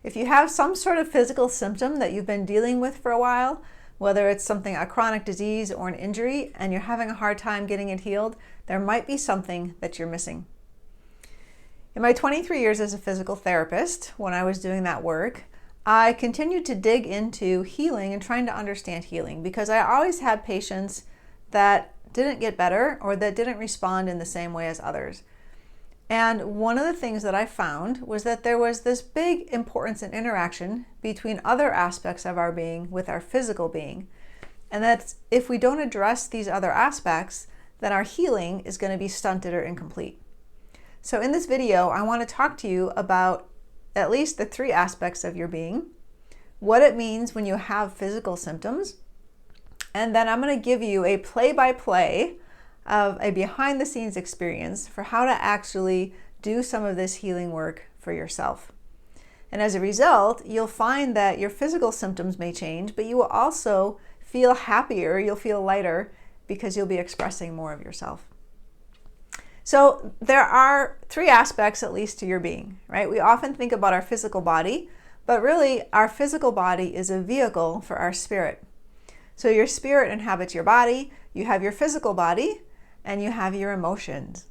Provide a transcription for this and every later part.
If you have some sort of physical symptom that you've been dealing with for a while, whether it's something, a chronic disease or an injury, and you're having a hard time getting it healed, there might be something that you're missing. In my 23 years as a physical therapist, when I was doing that work, I continued to dig into healing and trying to understand healing, because I always had patients that didn't get better or that didn't respond in the same way as others. And one of the things that I found was that there was this big importance and interaction between other aspects of our being with our physical being. And that if we don't address these other aspects, then our healing is going to be stunted or incomplete. So in this video, I want to talk to you about at least the 3 aspects of your being, what it means when you have physical symptoms, and then I'm going to give you a play-by-play of a behind-the-scenes experience for how to actually do some of this healing work for yourself. And as a result, you'll find that your physical symptoms may change, but you will also feel happier, you'll feel lighter, because you'll be expressing more of yourself. So there are 3 aspects, at least, to your being, right? We often think about our physical body, but really our physical body is a vehicle for our spirit. So your spirit inhabits your body, you have your physical body, and you have your emotions.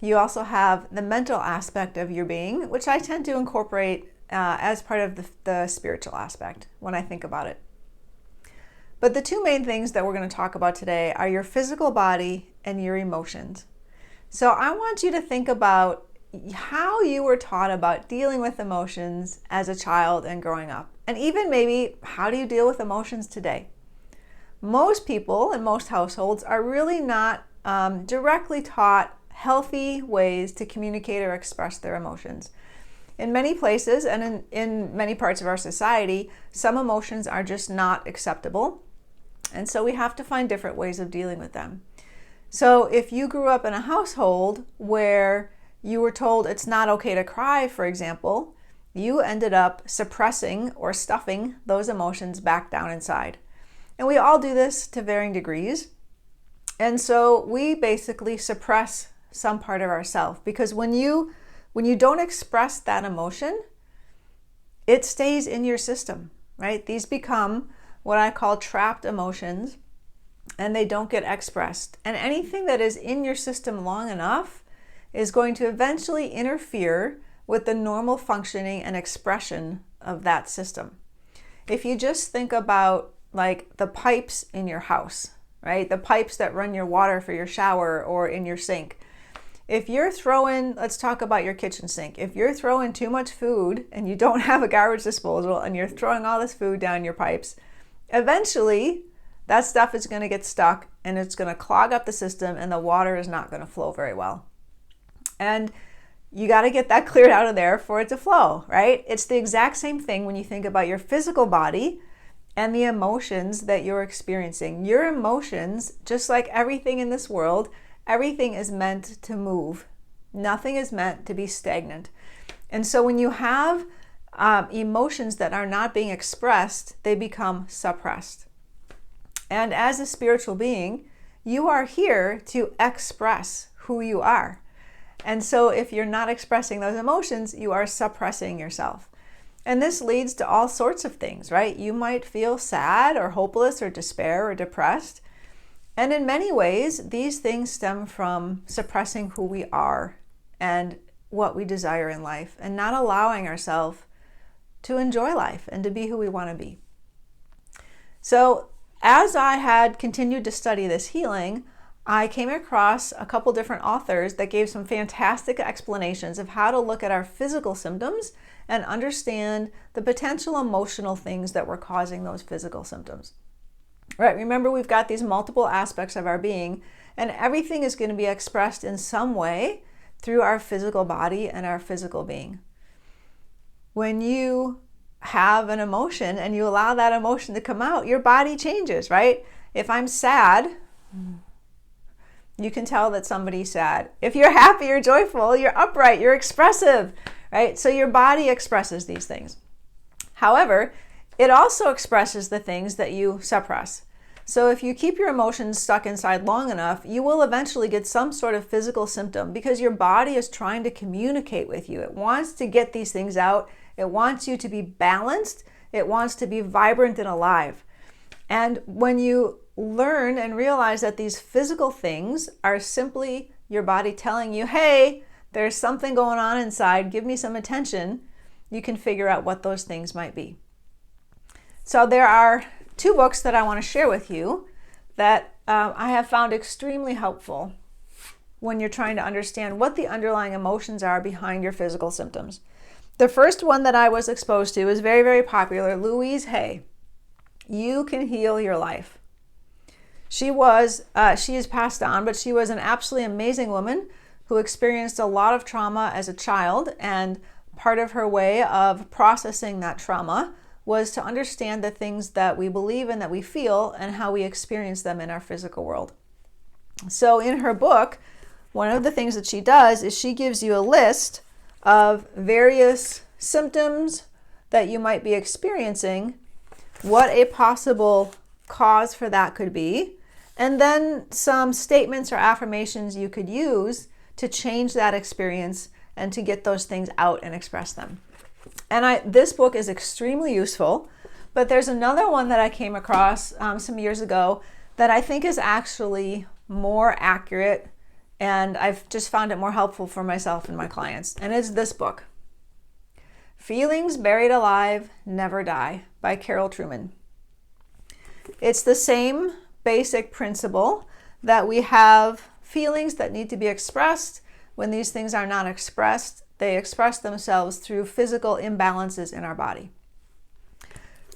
You also have the mental aspect of your being, which I tend to incorporate as part of the spiritual aspect when I think about it. But the 2 main things that we're going to talk about today are your physical body and your emotions. So I want you to think about how you were taught about dealing with emotions as a child and growing up. And even maybe, how do you deal with emotions today? Most people in most households are really not directly taught healthy ways to communicate or express their emotions. In many places and in many parts of our society, some emotions are just not acceptable. And so we have to find different ways of dealing with them. So if you grew up in a household where you were told it's not okay to cry, for example, you ended up suppressing or stuffing those emotions back down inside. And we all do this to varying degrees. And so we basically suppress some part of ourselves, because when you don't express that emotion, it stays in your system, right? These become what I call trapped emotions, and they don't get expressed. And anything that is in your system long enough is going to eventually interfere with the normal functioning and expression of that system. If you just think about like the pipes in your house, right? The pipes that run your water for your shower or in your sink. If you're throwing, let's talk about your kitchen sink. If you're throwing too much food and you don't have a garbage disposal and you're throwing all this food down your pipes, eventually that stuff is going to get stuck and it's going to clog up the system and the water is not going to flow very well. And you got to get that cleared out of there for it to flow, right? It's the exact same thing when you think about your physical body and the emotions that you're experiencing. Your emotions, just like everything in this world, everything is meant to move. Nothing is meant to be stagnant. And so when you have emotions that are not being expressed, they become suppressed. And as a spiritual being, you are here to express who you are. And so if you're not expressing those emotions, you are suppressing yourself. And this leads to all sorts of things, right? You might feel sad or hopeless or despair or depressed. And in many ways, these things stem from suppressing who we are and what we desire in life and not allowing ourselves to enjoy life and to be who we want to be. So as I had continued to study this healing, I came across a couple different authors that gave some fantastic explanations of how to look at our physical symptoms and understand the potential emotional things that were causing those physical symptoms. Right, remember we've got these multiple aspects of our being, and everything is going to be expressed in some way through our physical body and our physical being. When you have an emotion and you allow that emotion to come out, your body changes, right? If I'm sad, you can tell that somebody's sad. If you're happy, you're joyful, you're upright, you're expressive, right? So your body expresses these things. However, it also expresses the things that you suppress. So if you keep your emotions stuck inside long enough, you will eventually get some sort of physical symptom because your body is trying to communicate with you. It wants to get these things out It wants you to be balanced. It wants to be vibrant and alive. And when you learn and realize that these physical things are simply your body telling you, hey, there's something going on inside, give me some attention, you can figure out what those things might be. So there are 2 books that I want to share with you that I have found extremely helpful when you're trying to understand what the underlying emotions are behind your physical symptoms. The first one that I was exposed to is very, very popular, Louise Hay. You Can Heal Your Life. She is passed on, but she was an absolutely amazing woman who experienced a lot of trauma as a child, and part of her way of processing that trauma was to understand the things that we believe and that we feel and how we experience them in our physical world. So in her book, one of the things that she does is she gives you a list of various symptoms that you might be experiencing, what a possible cause for that could be, and then some statements or affirmations you could use to change that experience and to get those things out and express them. And this book is extremely useful, but there's another one that I came across some years ago that I think is actually more accurate, and I've just found it more helpful for myself and my clients. And it's this book, Feelings Buried Alive Never Die by Carol Trueman. It's the same basic principle that we have feelings that need to be expressed. When these things are not expressed, they express themselves through physical imbalances in our body.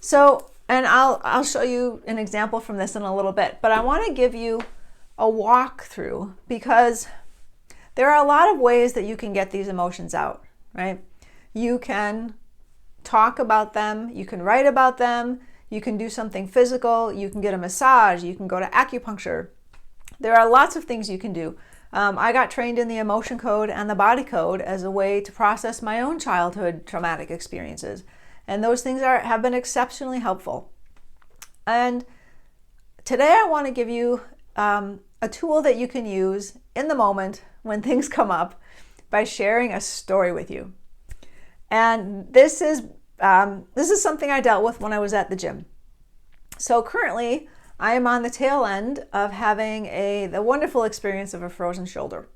So, and I'll show you an example from this in a little bit, but I want to give you a walkthrough because there are a lot of ways that you can get these emotions out, right? You can talk about them, you can write about them, you can do something physical, you can get a massage, you can go to acupuncture. There are lots of things you can do. I got trained in the emotion code and the body code as a way to process my own childhood traumatic experiences. And those things have been exceptionally helpful. And today I want to give you a tool that you can use in the moment when things come up by sharing a story with you. And this is something I dealt with when I was at the gym. So currently, I am on the tail end of having the wonderful experience of a frozen shoulder.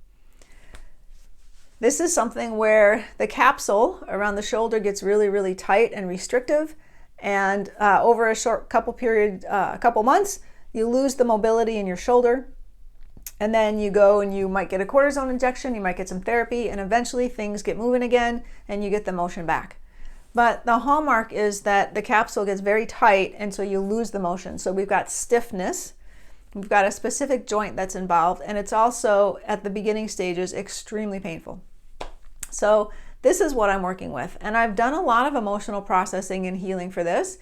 This is something where the capsule around the shoulder gets really, really tight and restrictive, and over a short couple months, you lose the mobility in your shoulder, and then you go and you might get a cortisone injection, you might get some therapy, and eventually things get moving again and you get the motion back. But the hallmark is that the capsule gets very tight, and so you lose the motion. So we've got stiffness, we've got a specific joint that's involved, and it's also at the beginning stages extremely painful. So this is what I'm working with, and I've done a lot of emotional processing and healing for this,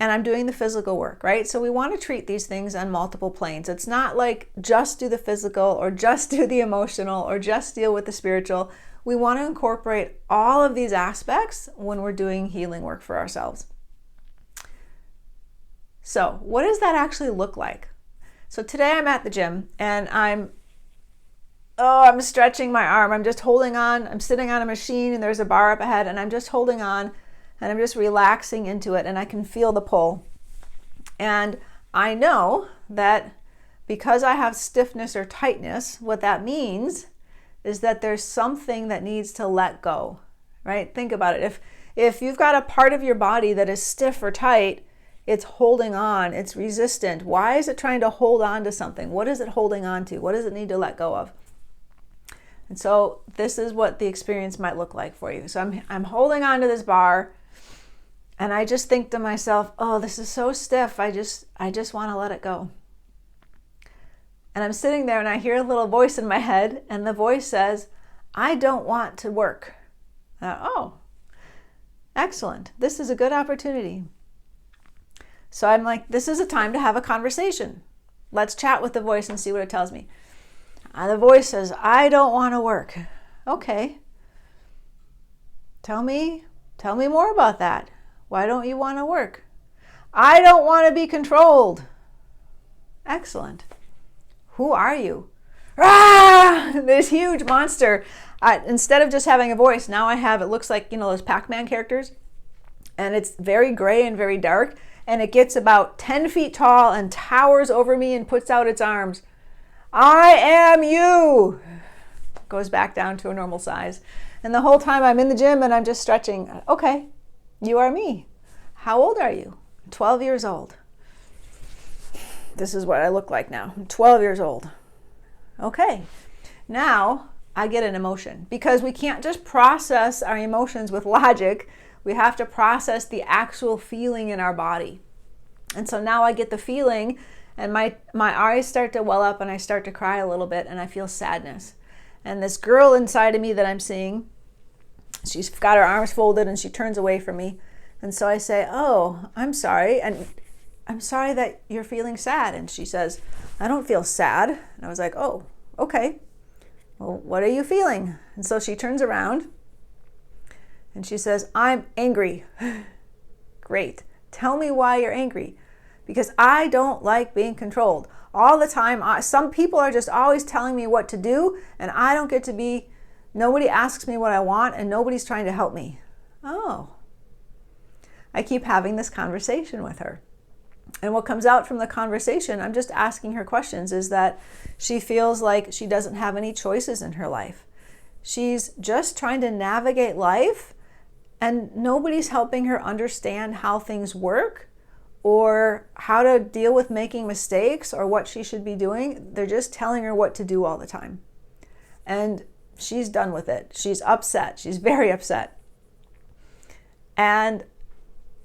and I'm doing the physical work, right? So we want to treat these things on multiple planes. It's not like just do the physical or just do the emotional or just deal with the spiritual. We want to incorporate all of these aspects when we're doing healing work for ourselves. So what does that actually look like? So today I'm at the gym and I'm stretching my arm. I'm just holding on. I'm sitting on a machine and there's a bar up ahead and I'm just holding on and I'm just relaxing into it and I can feel the pull. And I know that because I have stiffness or tightness, what that means is that there's something that needs to let go, right? Think about it. If you've got a part of your body that is stiff or tight, it's holding on, it's resistant. Why is it trying to hold on to something? What is it holding on to? What does it need to let go of? And so this is what the experience might look like for you. So I'm holding on to this bar and I just think to myself, oh, this is so stiff. I just want to let it go. And I'm sitting there and I hear a little voice in my head and the voice says, I don't want to work. Oh, excellent. This is a good opportunity. So I'm like, this is a time to have a conversation. Let's chat with the voice and see what it tells me. The voice says, I don't want to work. Okay. Tell me more about that. Why don't you want to work? I don't want to be controlled. Excellent. Who are you? this huge monster. Instead of just having a voice, now I have, it looks like, those Pac-Man characters. And it's very gray and very dark. And it gets about 10 feet tall and towers over me and puts out its arms. I am you. Goes back down to a normal size. And the whole time I'm in the gym and I'm just stretching. Okay, you are me. How old are you? 12 years old. This is what I look like now. I'm 12 years old. Okay, now I get an emotion, because we can't just process our emotions with logic. We have to process the actual feeling in our body. And so now I get the feeling, and my eyes start to well up and I start to cry a little bit, and I feel sadness. And this girl inside of me that I'm seeing, she's got her arms folded and she turns away from me. And so I say, oh, I'm sorry. And I'm sorry that you're feeling sad. And she says, I don't feel sad. And I was like, oh, okay. Well, what are you feeling? And so she turns around and she says, I'm angry. Great. Tell me why you're angry. Because I don't like being controlled. All the time, some people are just always telling me what to do, and I don't get to be, nobody asks me what I want, and nobody's trying to help me. Oh. I keep having this conversation with her. And what comes out from the conversation, I'm just asking her questions, is that she feels like she doesn't have any choices in her life. She's just trying to navigate life, and nobody's helping her understand how things work or how to deal with making mistakes or what she should be doing. They're just telling her what to do all the time. And she's done with it. She's upset. She's very upset. And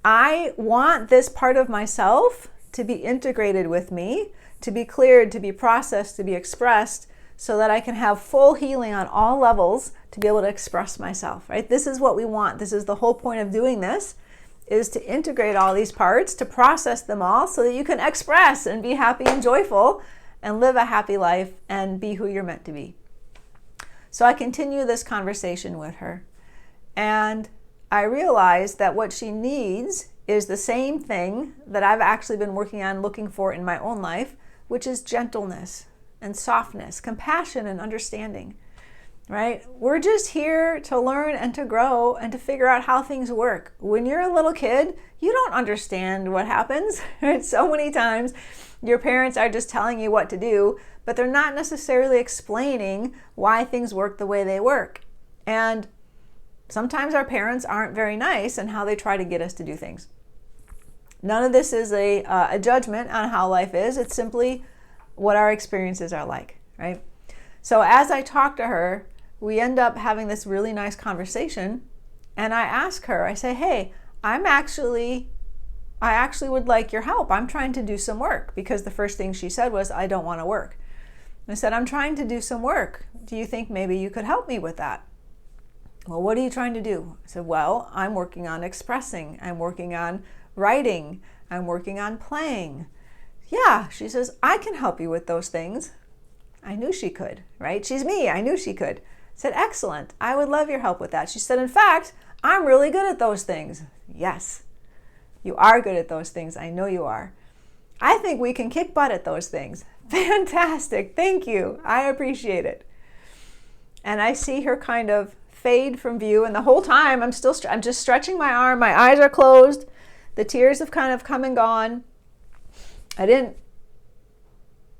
I want this part of myself to be integrated with me, to be cleared, to be processed, to be expressed, so that I can have full healing on all levels to be able to express myself, right? This is what we want. This is the whole point of doing this, is to integrate all these parts, to process them all so that you can express and be happy and joyful and live a happy life and be who you're meant to be. So I continue this conversation with her, and I realize that what she needs is the same thing that I've actually been working on looking for in my own life, which is gentleness and softness, compassion and understanding, right? We're just here to learn and to grow and to figure out how things work. When you're a little kid, you don't understand what happens, right? So many times your parents are just telling you what to do, but they're not necessarily explaining why things work the way they work. And sometimes our parents aren't very nice in how they try to get us to do things. None of this is a judgment on how life is. It's simply what our experiences are like, right? So as I talk to her, we end up having this really nice conversation, and I ask her, I say, hey, I actually would like your help. I'm trying to do some work, because the first thing she said was, I don't want to work. I said, I'm trying to do some work. Do you think maybe you could help me with that? Well, what are you trying to do? I said, well, I'm working on expressing. I'm working on writing. I'm working on playing. Yeah, she says, I can help you with those things. I knew she could, right? She's me. I knew she could. I said, excellent. I would love your help with that. She said, in fact, I'm really good at those things. Yes, you are good at those things. I know you are. I think we can kick butt at those things. Fantastic. Thank you. I appreciate it. And I see her kind of fade from view, and the whole time I'm just stretching my arm. My eyes are closed. The tears have kind of come and gone. I didn't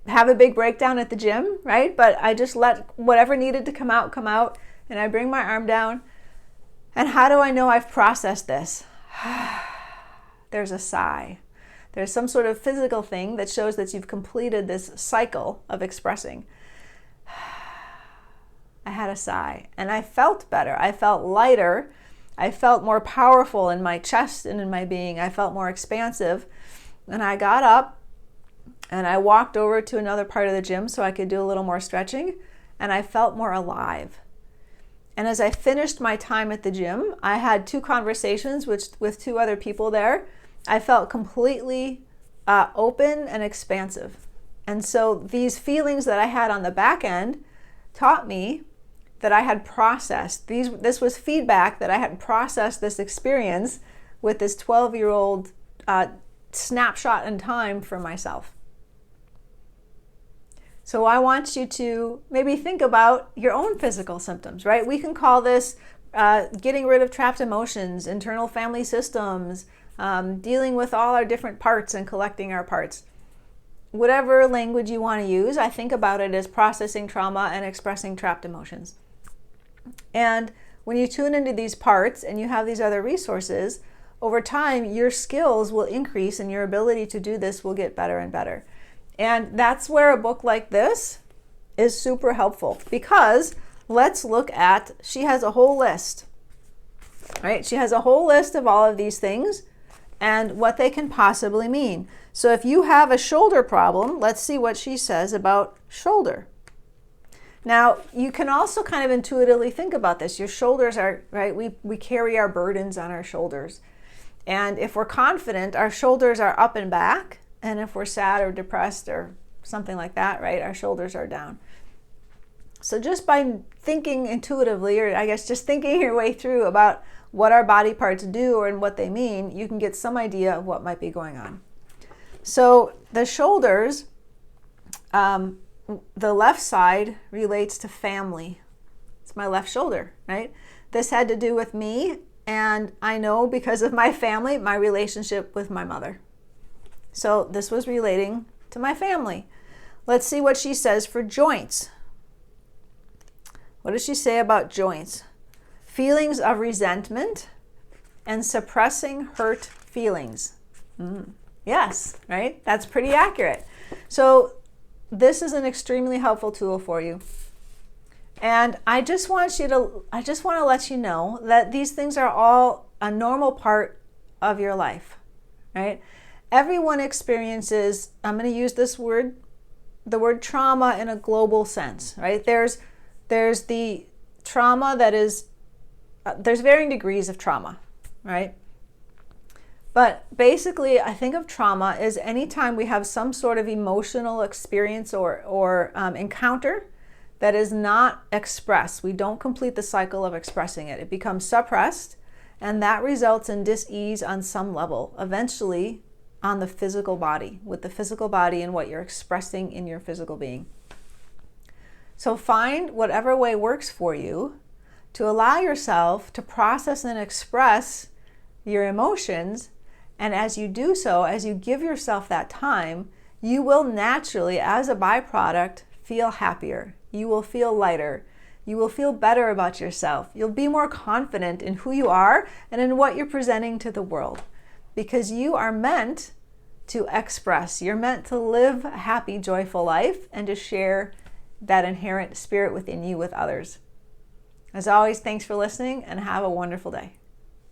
have a big breakdown at the gym, right? But I just let whatever needed to come out, and I bring my arm down. And how do I know I've processed this? There's a sigh. There's some sort of physical thing that shows that you've completed this cycle of expressing. I had a sigh, and I felt better. I felt lighter. I felt more powerful in my chest and in my being. I felt more expansive. And I got up and I walked over to another part of the gym so I could do a little more stretching, and I felt more alive. And as I finished my time at the gym, I had 2 conversations with 2 other people there. I felt completely open and expansive. And so these feelings that I had on the back end taught me that I had processed. This was feedback that I had processed this experience with this 12-year-old snapshot in time for myself. So I want you to maybe think about your own physical symptoms, right? We can call this getting rid of trapped emotions, internal family systems, dealing with all our different parts and collecting our parts. Whatever language you want to use, I think about it as processing trauma and expressing trapped emotions. And when you tune into these parts and you have these other resources, over time, your skills will increase and your ability to do this will get better and better. And that's where a book like this is super helpful, because let's look at, she has a whole list, right? She has a whole list of all of these things and what they can possibly mean. So if you have a shoulder problem, let's see what she says about shoulder. Now, you can also kind of intuitively think about this. Your shoulders are, right, we carry our burdens on our shoulders. And if we're confident, our shoulders are up and back. And if we're sad or depressed or something like that, right, our shoulders are down. So just by thinking intuitively, or I guess just thinking your way through about what our body parts do and what they mean, you can get some idea of what might be going on. So the shoulders, the left side relates to family. It's my left shoulder, right? This had to do with me, and I know because of my family, my relationship with my mother. So this was relating to my family. Let's see what she says for joints. What does she say about joints? Feelings of resentment and suppressing hurt feelings. Yes, right? That's pretty accurate. So this is an extremely helpful tool for you. And I just want to let you know that these things are all a normal part of your life, right? Everyone experiences, I'm going to use this word, the word trauma in a global sense, right? There's the trauma that is, there's varying degrees of trauma, right? But basically, I think of trauma as anytime we have some sort of emotional experience or encounter that is not expressed. We don't complete the cycle of expressing it. It becomes suppressed, and that results in dis-ease on some level, eventually on the physical body, with the physical body and what you're expressing in your physical being. So find whatever way works for you to allow yourself to process and express your emotions. And as you do so, as you give yourself that time, you will naturally, as a byproduct, feel happier. You will feel lighter. You will feel better about yourself. You'll be more confident in who you are and in what you're presenting to the world. Because you are meant to express. You're meant to live a happy, joyful life and to share that inherent spirit within you with others. As always, thanks for listening and have a wonderful day.